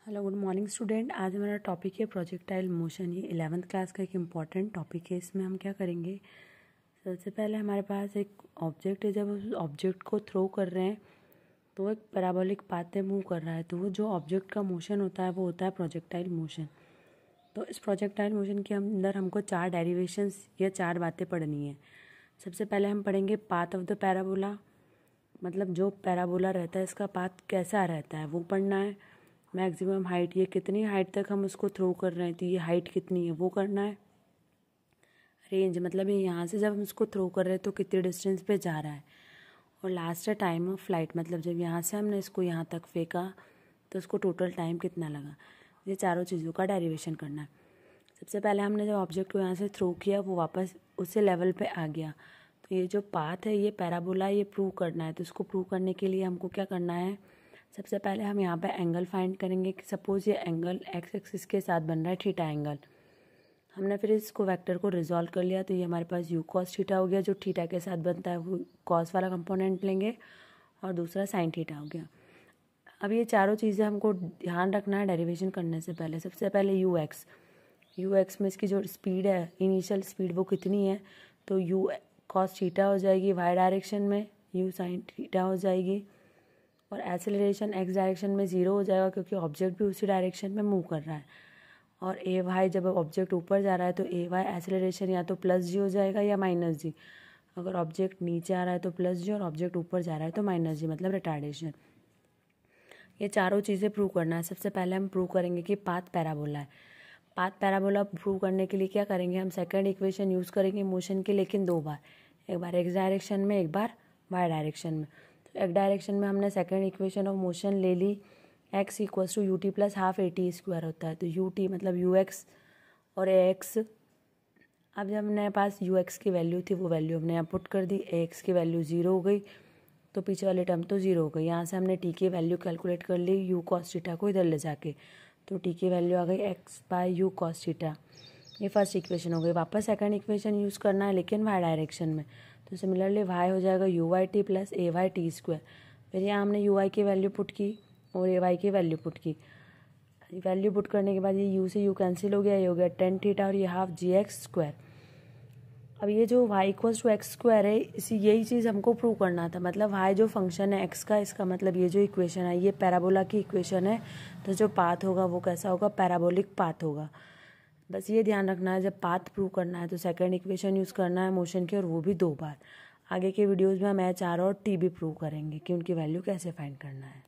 Hello good morning student. आज हमारा topic है प्रोजेक्टाइल मोशन। ये 11th क्लास का एक इम्पॉर्टेंट टॉपिक है। इसमें हम क्या करेंगे, सबसे पहले हमारे पास एक ऑब्जेक्ट है। जब उस ऑब्जेक्ट को थ्रो कर रहे हैं तो वो एक पैराबोलिक पाथ में मूव कर रहा है, तो वो जो ऑब्जेक्ट का मोशन होता है वो होता है प्रोजेक्टाइल मोशन। तो इस प्रोजेक्टाइल मोशन के अंदर हमको 4 डेरिवेशंस या 4 बातें पढ़नी है। सबसे पहले हम पढ़ेंगे पाथ ऑफ द पैराबोला, मतलब जो पैराबोला रहता है इसका पाथ कैसा रहता है वो पढ़ना है। मैक्सिमम हाइट, ये कितनी हाइट तक हम उसको थ्रो कर रहे हैं तो ये हाइट कितनी है वो करना है। रेंज, मतलब ये यहाँ से जब हम इसको थ्रो कर रहे हैं तो कितनी डिस्टेंस पे जा रहा है। और लास्ट है टाइम ऑफ फ्लाइट, मतलब जब यहाँ से हमने इसको यहाँ तक फेंका तो उसको टोटल टाइम कितना लगा। ये चारों चीज़ों का डेरिवेशन करना है। सबसे पहले हमने जब ऑब्जेक्ट को यहाँ से थ्रो किया वो वापस उसी लेवल पे आ गया, तो ये जो पाथ है ये पैराबोला, ये प्रूव करना है। तो इसको प्रूव करने के लिए हमको क्या करना है, सबसे पहले हम यहाँ पे एंगल फाइंड करेंगे कि सपोज़ ये एंगल एक्स एक्सिस के साथ बन रहा है थीटा एंगल। हमने फिर इसको वेक्टर को रिजॉल्व कर लिया, तो ये हमारे पास यू कॉस थीटा हो गया। जो थीटा के साथ बनता है वो कॉस वाला कंपोनेंट लेंगे और दूसरा साइन थीटा हो गया। अब ये चारों चीज़ें हमको ध्यान रखना है डेरिवेशन करने से पहले। सबसे पहले यू एक्स में इसकी जो स्पीड है, इनिशियल स्पीड, वो कितनी है, तो यू कॉस थीटा हो जाएगी वाई डायरेक्शन में, यू साइन थीटा हो जाएगी। और एक्सेलरेशन एक्स डायरेक्शन में 0 हो जाएगा क्योंकि ऑब्जेक्ट भी उसी डायरेक्शन में मूव कर रहा है। और ए वाई, जब ऑब्जेक्ट ऊपर जा रहा है तो ए वाई एक्सेलरेशन या तो +g हो जाएगा या -g। अगर ऑब्जेक्ट नीचे आ रहा है तो +g और ऑब्जेक्ट ऊपर जा रहा है तो -g, मतलब रिटार्डेशन। ये चारों चीज़ें प्रूव करना है। सबसे पहले हम प्रूव करेंगे कि पाथ पैराबोला है। पाथ पैराबोला प्रूव करने के लिए क्या करेंगे, हम सेकंड इक्वेशन यूज़ करेंगे मोशन की, लेकिन 2 बार, एक बार एक्स डायरेक्शन में, एक बार वाई डायरेक्शन में। तो एक डायरेक्शन में हमने सेकंड इक्वेशन ऑफ मोशन ले ली, x = ut + ½ at² होता है। तो ut मतलब ux और ax। अब जब अपने पास ux की वैल्यू थी वो वैल्यू हमने यहाँ पुट कर दी, ax की वैल्यू 0 हो गई तो पीछे वाली टर्म तो 0 हो गई। यहाँ से हमने t की वैल्यू कैलकुलेट कर ली u cos थीटा को इधर ले जाके, तो t की वैल्यू आ गई x/u cos थीटा। ये फर्स्ट इक्वेशन हो गई। वापस सेकंड इक्वेशन यूज़ करना है लेकिन वाई डायरेक्शन में, तो सिमिलरली y हो जाएगा u/t + ay/t²। फिर यहाँ हमने u की वैल्यू पुट की और ay की वैल्यू पुट की। वैल्यू पुट करने के बाद ये u से u कैंसिल हो गया, ये हो गया tan थीटा और ये ½ gx²। अब ये जो y = x² है, यही चीज़ हमको प्रूव करना था। मतलब y जो फंक्शन है x का, इसका मतलब ये जो इक्वेशन है ये पैराबोला की इक्वेशन है, तो जो पाथ होगा वो कैसा होगा, पैराबोलिक पाथ होगा। बस ये ध्यान रखना है, जब पाथ प्रूव करना है तो सेकंड इक्वेशन यूज़ करना है मोशन की, और वो भी 2 बार। आगे के वीडियोस में हम h, r और t भी प्रूव करेंगे कि उनकी वैल्यू कैसे फाइंड करना है।